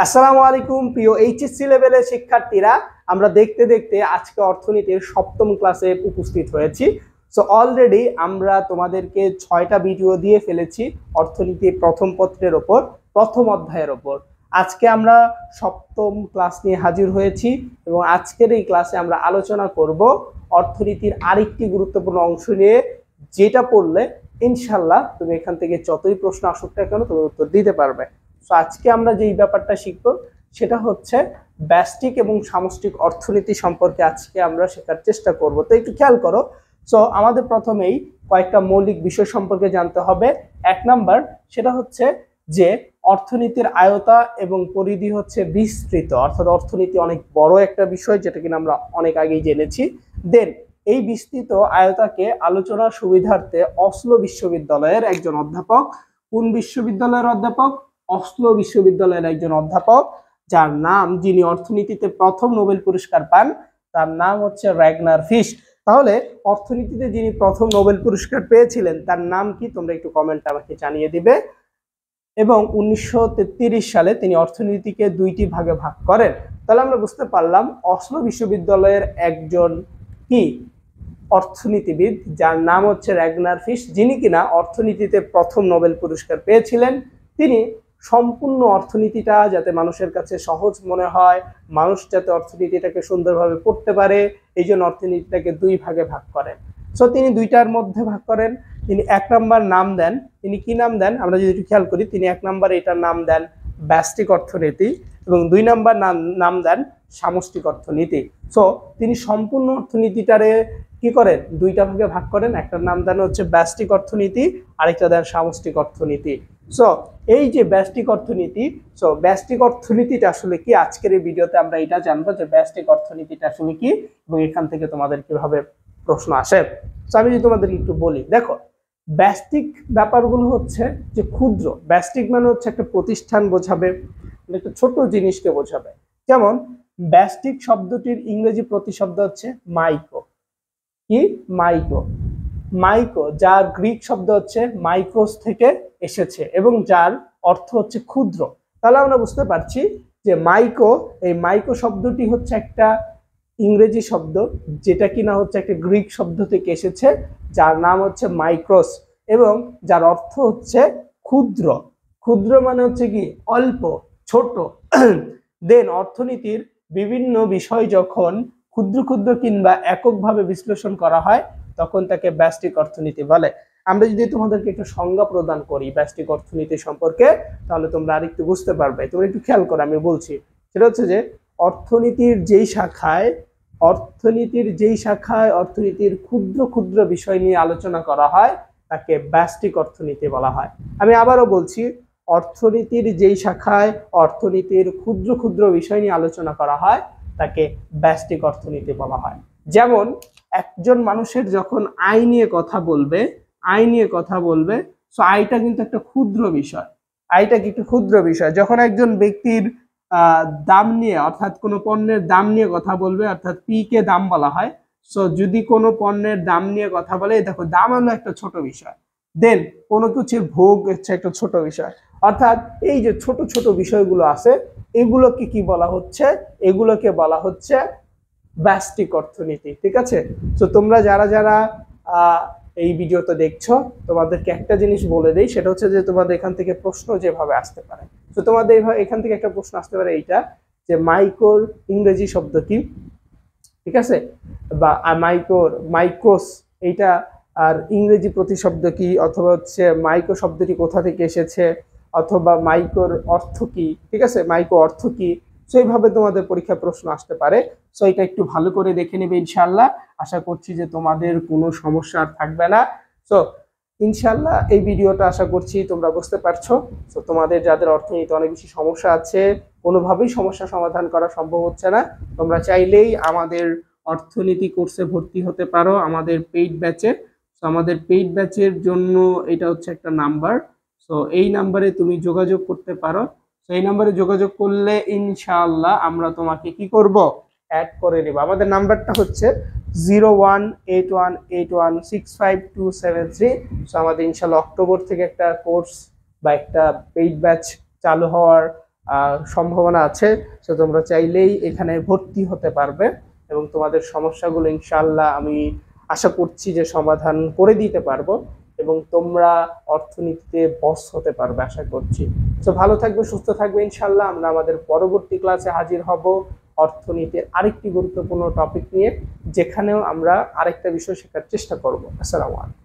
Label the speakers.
Speaker 1: আসসালামু আলাইকুম প্রিয় এইচএসসি লেভেলের শিক্ষার্থীরা, আমরা দেখতে দেখতে আজকে অর্থনীতির সপ্তম ক্লাসে উপস্থিত হয়েছি। সো অলরেডি আমরা তোমাদেরকে 6টা ভিডিও দিয়ে ফেলেছি অর্থনীতির প্রথম পত্রের ওপর, প্রথম অধ্যায়ের ওপর। আজকে আমরা সপ্তম ক্লাস নিয়ে হাজির হয়েছি এবং আজকের এই ক্লাসে আমরা আলোচনা করব অর্থনীতির আরেকটি গুরুত্বপূর্ণ অংশ নিয়ে, যেটা পড়লে ইনশাল্লাহ তুমি এখান থেকে যতই প্রশ্ন আসুক না কেন তুমি উত্তর দিতে পারবে। তো আজকে আমরা যেই ব্যাপারটা শিখবো সেটা হচ্ছে ব্যষ্টিক এবং সামষ্টিক অর্থনীতি সম্পর্কে আজকে আমরা শেখার চেষ্টা করব। তো একটু খেয়াল করো। সো আমাদের প্রথমেই কয়েকটা মৌলিক বিষয় সম্পর্কে জানতে হবে। এক নাম্বার সেটা হচ্ছে যে অর্থনীতির আয়তা এবং পরিধি হচ্ছে বিস্তৃত, অর্থাৎ অর্থনীতি অনেক বড় একটা বিষয়, যেটা কিনা আমরা অনেক আগেই জেনেছি। দেন এই বিস্তৃত আয়তাকে আলোচনার সুবিধার্থে অসলো বিশ্ববিদ্যালয়ের একজন অধ্যাপক, কোন বিশ্ববিদ্যালয়ের অধ্যাপক? অসলো বিশ্ববিদ্যালয়ের একজন অধ্যাপক, যার নাম, যিনি অর্থনীতিতে প্রথম নোবেল পুরস্কার পান, তার নাম হচ্ছে র্যাগনার ফিশ। তাহলে অর্থনীতিতে যিনি প্রথম নোবেল পুরস্কার পেয়েছিলেন তার নাম কি, তোমরা একটু কমেন্টে আমাকে জানিয়ে দিবে। এবং 1933 সালে তিনি অর্থনীতিকে দুইটি ভাগে ভাগ করেন। তাহলে আমরা বুঝতে পারলাম অসলো বিশ্ববিদ্যালয়ের একজন কি অর্থনীতিবিদ, যার নাম হচ্ছে র্যাগনার ফিশ, যিনি কিনা অর্থনীতিতে প্রথম নোবেল পুরস্কার পেয়েছিলেন। তিনি সম্পূর্ণ অর্থনীতিটা যাতে মানুষের কাছে সহজ মনে হয়, মানুষ যাতে অর্থনীতিটাকে সুন্দরভাবে পড়তে পারে, এই জন্য অর্থনীতিটাকে দুই ভাগে ভাগ করেন। সো তিনি দুইটার মধ্যে ভাগ করেন। তিনি এক নাম্বার নাম দেন, তিনি কি নাম দেন আমরা যদি একটু খেয়াল করি, তিনি এক নাম্বার এটার নাম দেন ব্যষ্টিক অর্থনীতি এবং দুই নাম্বার নাম দেন সামষ্টিক অর্থনীতি। সো তিনি সম্পূর্ণ অর্থনীতিটারে কি করেন, দুইটা ভাগে ভাগ করেন। একটার নাম দেন হচ্ছে ব্যষ্টিক অর্থনীতি, আরেকটা দেন সামষ্টিক অর্থনীতি। সো এই যে ব্যষ্টিক অর্থনীতি, সো ব্যষ্টিক অর্থনীতিটা আসলে কি, আজকের এই ভিডিওতে আমরা এটা জানবো যে ব্যষ্টিক অর্থনীতিটা আসলে কি এবং এখান থেকে তোমাদের কিভাবে প্রশ্ন আসে। সো আমি যদি তোমাদেরকে একটু বলি, দেখো ব্যষ্টিক ব্যাপারগুলো হচ্ছে যে ক্ষুদ্র। ব্যষ্টিক মানে হচ্ছে একটা প্রতিষ্ঠান বোঝাবে, একটা ছোট জিনিসকে বোঝাবে। যেমন ব্যষ্টিক শব্দটির ইংরেজি প্রতিশব্দ হচ্ছে মাইক্রো। কি? মাইক্রো। মাইক্রো, যার গ্রিক শব্দ হচ্ছে মাইক্রোস থেকে এসেছে এবং যার অর্থ হচ্ছে ক্ষুদ্র। তাহলে আমরা বুঝতে পারছি যে মাইক্রো, এই মাইক্রো শব্দটি হচ্ছে একটা ইংরেজি শব্দ, যেটা কিনা হচ্ছে একটা গ্রিক শব্দ থেকে এসেছে, যার নাম হচ্ছে মাইক্রোস এবং যার অর্থ হচ্ছে ক্ষুদ্র। ক্ষুদ্র মানে হচ্ছে কি, অল্প, ছোট। দেন অর্থনীতির বিভিন্ন বিষয় যখন ক্ষুদ্র ক্ষুদ্র কিংবা এককভাবে বিশ্লেষণ করা হয় তখন তাকে ব্যষ্টিক অর্থনীতি বলে। আমরা যদি তোমাদেরকে একটু সংজ্ঞা প্রদান করি ব্যষ্টিক অর্থনীতি সম্পর্কে, তাহলে তোমরা আরেকটু বুঝতে পারবে। তোমরা একটু খেয়াল করো, আমি বলছি সেটা হচ্ছে যে অর্থনীতির যেই শাখায় অর্থনীতির ক্ষুদ্র ক্ষুদ্র বিষয় নিয়ে আলোচনা করা হয় তাকে ব্যষ্টিক অর্থনীতি বলা হয়। আমি আবারও বলছি, অর্থনীতির যেই শাখায় অর্থনীতির ক্ষুদ্র ক্ষুদ্র বিষয় নিয়ে আলোচনা করা হয় তাকে ব্যষ্টিক অর্থনীতি বলা হয়। যেমন একজন মানুষের যখন আয় নিয়ে কথা বলবে, সো আয়টা কিন্তু একটা ক্ষুদ্র বিষয়। আয়টা কি একটা ক্ষুদ্র বিষয়। যখন একজন ব্যক্তির দাম নিয়ে, অর্থাৎ কোনো পণ্যের দাম নিয়ে কথা বলবে, অর্থাৎ পি কে দাম বলা হয়। সো যদি কোনো পণ্যের দাম নিয়ে কথা বলে, দেখো দাম হলো একটা ছোট বিষয়। দেন কোনো কিছুর ভোগ হচ্ছে একটা ছোট বিষয়। অর্থাৎ এই যে ছোট ছোট বিষয়গুলো আছে, এগুলোকে কি বলা হচ্ছে? এগুলোকে বলা হচ্ছে ব্যষ্টিক অর্থনীতি। ঠিক আছে? তো তোমরা যারা যারা এই ভিডিওটা দেখছো, তোমাদেরকে একটা জিনিস বলে দেই, সেটা হচ্ছে যে তোমাদের এখান থেকে প্রশ্ন যেভাবে আসতে পারে, তো তোমাদের এখান থেকে একটা প্রশ্ন আসতে পারে এইটা, যে মাইক্রোর ইংরেজি শব্দ কি? ঠিক আছে? বা মাইক্রোস এইটা আর ইংরেজি প্রতিশব্দ কি, অথবা হচ্ছে মাইক্রো শব্দটি কোথা থেকে এসেছে, অথবা মাইক্রোর অর্থ কি? ঠিক আছে, মাইক্রো অর্থ কি? সো এইভাবে তোমাদের পরীক্ষা প্রশ্ন আসতে পারে। সো এটা একটু ভালো করে দেখে নেবে ইনশাআল্লাহ। আশা করছি যে তোমাদের কোনো সমস্যা আর থাকবে না। সো ইনশাআল্লাহ এই ভিডিওটা আশা করছি তোমরা বুঝতে পারছো। সো তোমাদের যাদের অর্থনীতিতে অনেক বেশি সমস্যা আছে, কোনোভাবেই সমস্যা সমাধান করা সম্ভব হচ্ছে না, তোমরা চাইলেই আমাদের অর্থনীতি কোর্সে ভর্তি হতে পারো আমাদের পেইড ব্যাচে। সো আমাদের পেইড ব্যাচের জন্য এটা হচ্ছে একটা নাম্বার। সো এই নাম্বারে তুমি যোগাযোগ করতে পারো। সো এই নাম্বারে যোগাযোগ করলে ইনশাআল্লাহ আমরা তোমাকে কি করব, অ্যাড করে নেব। আমাদের নাম্বারটা হচ্ছে 018181652273। সো আমাদের ইনশাআল্লাহ অক্টোবর থেকে একটা কোর্স বা একটা পেইড ব্যাচ চালু হওয়ার সম্ভাবনা আছে। তো তোমরা চাইলেই এখানে ভর্তি হতে পারবে এবং তোমাদের সমস্যাগুলো ইনশাআল্লাহ আমি আশা করছি যে সমাধান করে দিতে পারবো এবং তোমরা অর্থনীতিতে বস হতে পারবে আশা করছি। তো ভালো থাকবে, সুস্থ থাকবে ইনশাআল্লাহ। আমরা আমাদের পরবর্তী ক্লাসে হাজির হব অর্থনীতির আরেকটি গুরুত্বপূর্ণ টপিক নিয়ে, যেখানেও আমরা আরেকটা বিষয় শেখার চেষ্টা করব। আসসালামু আলাইকুম।